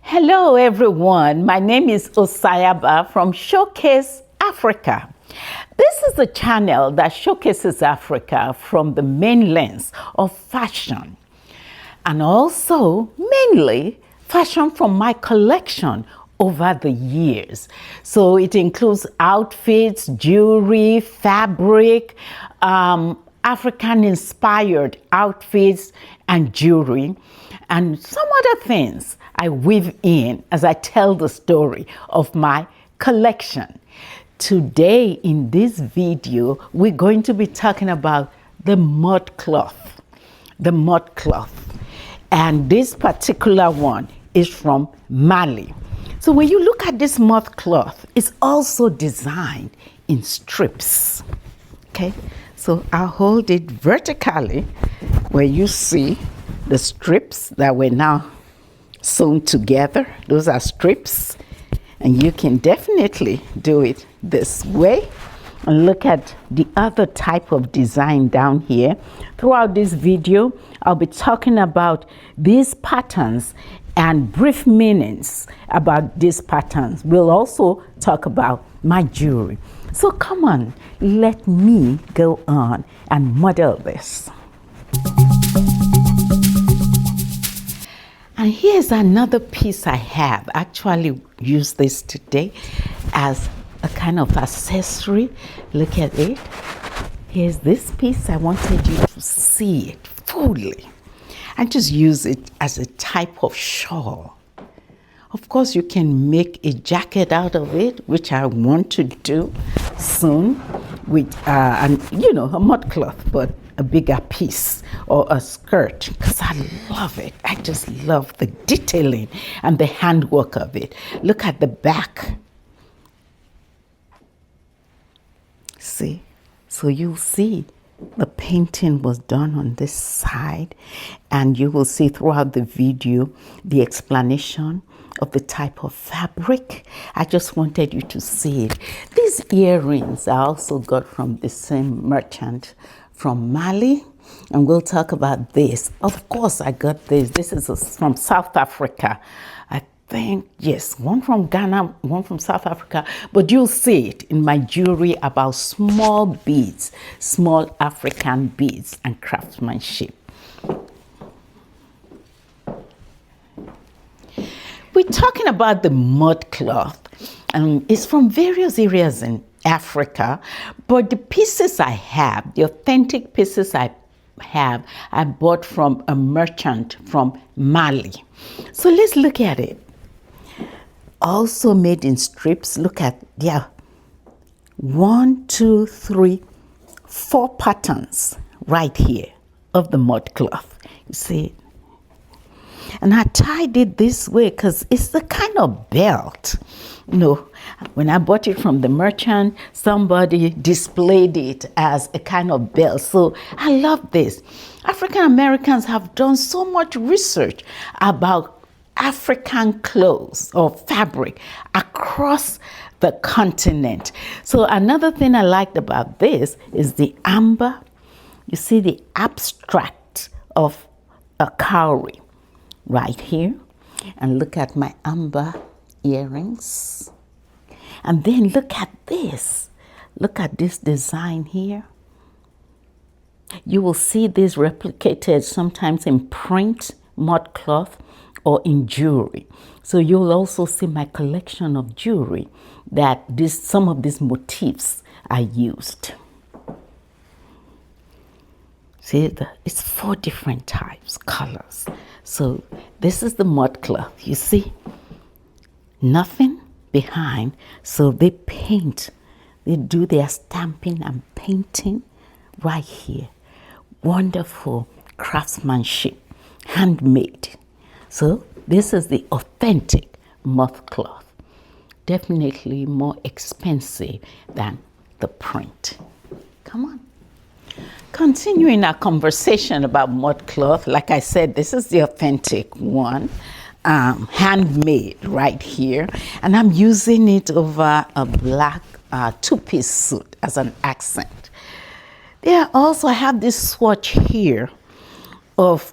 Hello everyone, my name is Osayaba from Showcase Africa. This is the channel that showcases Africa from the main lens of fashion and also mainly fashion from my collection over the years. So it includes outfits, jewelry, fabric, African inspired outfits and jewelry, and some other things I weave in as I tell the story of my collection. Today in this video, we're going to be talking about the mudcloth. The mudcloth. And this particular one is from Mali. So when you look at this mudcloth, it's also designed in strips. Okay, so I'll hold it vertically where you see the strips that were now sewn together. Those are strips, and you can definitely do it this way. And look at the other type of design down here. Throughout this video, I'll be talking about these patterns and brief meanings about these patterns. We'll also talk about my jewelry. So come on, let me go on and model this. And here's another piece I have. I actually used this today as a kind of accessory. Look at it. Here's this piece. I wanted you to see it fully. I just use it as a type of shawl. Of course, you can make a jacket out of it, which I want to do soon with, a mudcloth, but a bigger piece or a skirt, because I love it. I just love the detailing and the handwork of it. Look at the back. See? So you'll see the painting was done on this side, and you will see throughout the video the explanation of the type of fabric. I just wanted you to see it. These earrings I also got from the same merchant from Mali, and we'll talk about this. Of course, I got this. This is from South Africa. I think, yes, one from Ghana, one from South Africa, but you'll see it in my jewelry about small beads, small African beads and craftsmanship. We're talking about the mudcloth, and it's from various areas in Africa, but the pieces I have, the authentic pieces I have, I bought from a merchant from Mali. So let's look at it. Also made in strips. Look at, 1, 2, 3, 4 patterns right here of the mudcloth. You see it? And I tied it this way because it's the kind of belt. When I bought it from the merchant, somebody displayed it as a kind of belt. So I love this. African Americans have done so much research about African clothes or fabric across the continent. So another thing I liked about this is the amber. You see the abstract of a cowrie right here. And look at my amber earrings. And then look at this. Look at this design here. You will see this replicated sometimes in print, mudcloth, or in jewelry. So you'll also see my collection of jewelry that some of these motifs I used. See, it's 4 different types, colors. So this is the mudcloth, you see? Nothing behind. So they paint, they do their stamping and painting right here. Wonderful craftsmanship, handmade. So this is the authentic mudcloth. Definitely more expensive than the print. Come on. Continuing our conversation about mudcloth, like I said, this is the authentic one, handmade right here. And I'm using it over a black 2-piece suit as an accent. There also I have this swatch here of,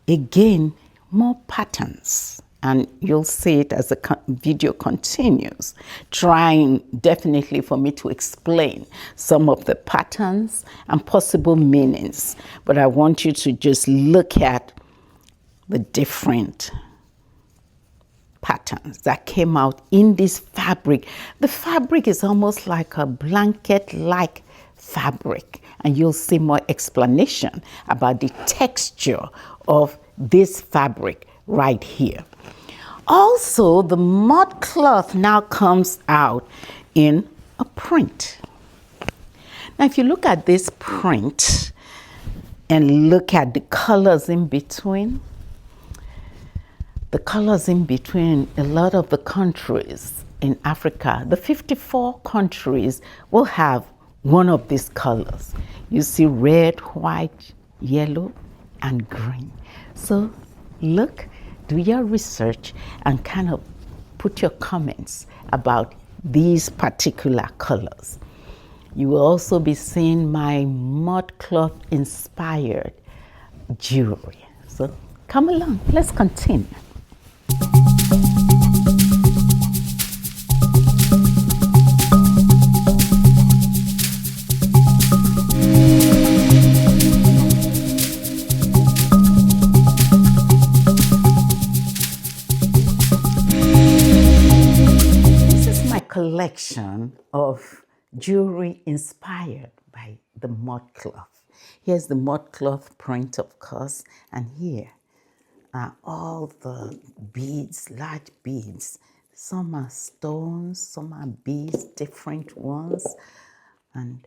again, more patterns and you'll see it as the video continues, trying definitely for me to explain some of the patterns and possible meanings. But I want you to just look at the different patterns that came out in this fabric. The fabric is almost like a blanket-like fabric, and you'll see more explanation about the texture of this fabric right here. Also, the Mudcloth now comes out in a print. Now, if you look at this print and look at the colors in between, a lot of the countries in Africa, the 54 countries, will have one of these colors. You see red, white, yellow, and green. So look, do your research and kind of put your comments about these particular colors. You will also be seeing my Mudcloth inspired jewelry. So come along, let's continue. Collection of jewelry inspired by the Mudcloth. Here's the Mudcloth print, of course, and here are all the beads, large beads. Some are stones, some are beads, different ones. And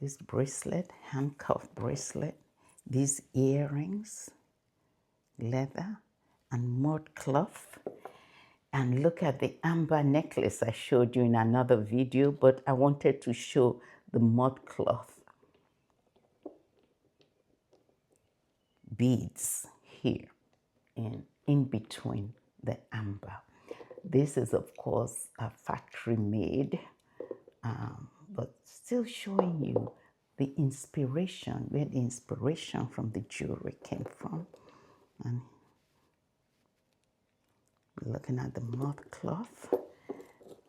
this bracelet, handcuff bracelet, these earrings, leather and Mudcloth. And look at the amber necklace I showed you in another video, but I wanted to show the Mudcloth beads here in between the amber. This is, of course, a factory made, but still showing you the inspiration, where the inspiration from the jewelry came from. And looking at the Mudcloth,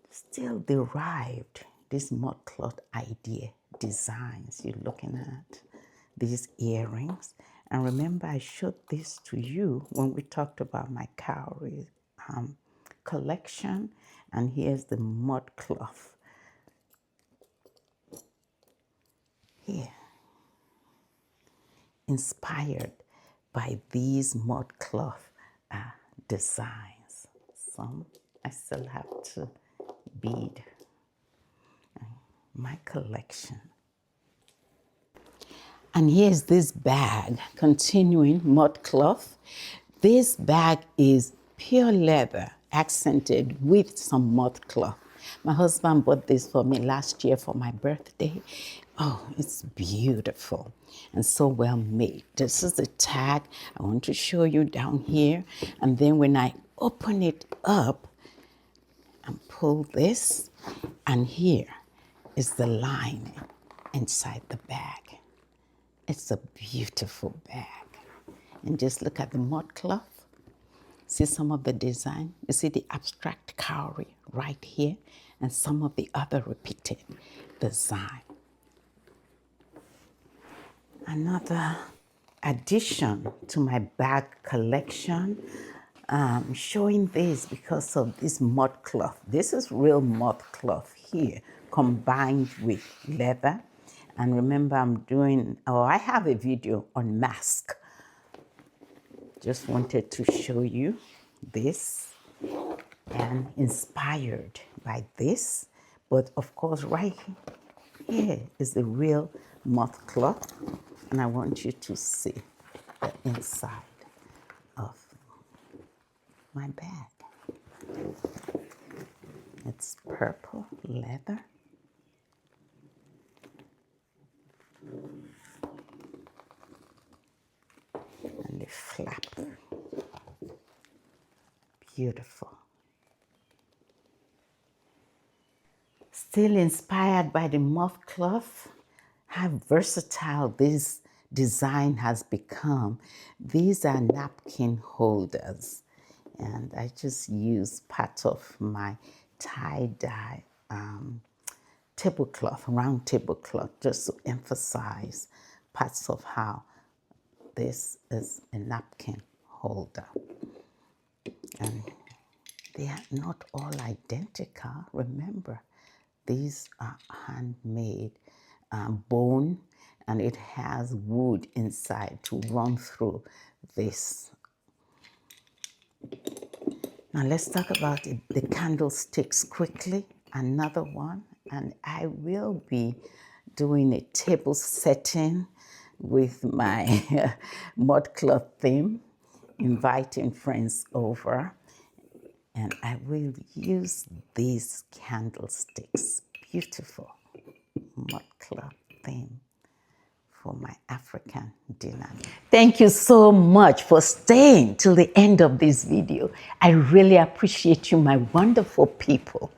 still derived this Mudcloth idea, designs. You're looking at these earrings. And remember, I showed this to you when we talked about my cowrie collection. And here's the Mudcloth here, inspired by these Mudcloth designs. Some I still have to bead my collection. And here's this bag, continuing Mudcloth. This bag is pure leather, accented with some Mudcloth. My husband bought this for me last year for my birthday. Oh, it's beautiful and so well made. This is the tag I want to show you down here. And then when I open it up and pull this, and here is the lining inside the bag. It's a beautiful bag. And just look at the Mudcloth. See some of the design? You see the abstract cowrie right here and some of the other repeated design. Another addition to my bag collection, showing this because of this Mudcloth. This is real Mudcloth here combined with leather. And remember, I have a video on mask. Just wanted to show you this and inspired by this. But of course, right here is the real Mudcloth. And I want you to see the inside of my bag. It's purple leather. And the flap. Beautiful. Still inspired by the Mudcloth, how versatile this design has become. These are napkin holders, and I just use part of my tie-dye tablecloth, round tablecloth, just to emphasize parts of how this is a napkin holder. And they are not all identical. Remember, these are handmade bone, and it has wood inside to run through this. Now let's talk about the candlesticks quickly. Another one, and I will be doing a table setting with my mudcloth theme, inviting friends over, and I will use these candlesticks, beautiful mudcloth theme, for my African dinner. Thank you so much for staying till the end of this video. I really appreciate you, my wonderful people.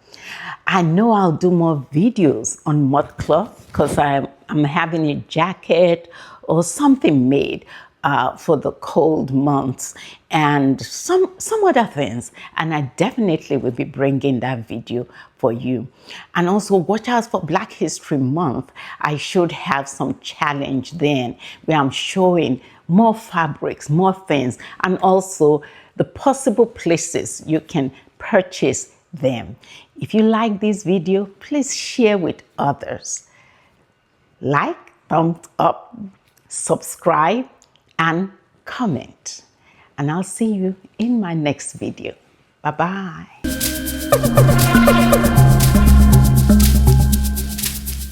I know I'll do more videos on mudcloth because I'm having a jacket or something made for the cold months and some other things, and I definitely will be bringing that video for you. And also watch out for Black History Month. I should have some challenge then where I'm showing more fabrics, more things, and also the possible places you can purchase them. If you like this video, please share with others. Like, thumbs up, subscribe, and comment. And I'll see you in my next video. Bye-bye.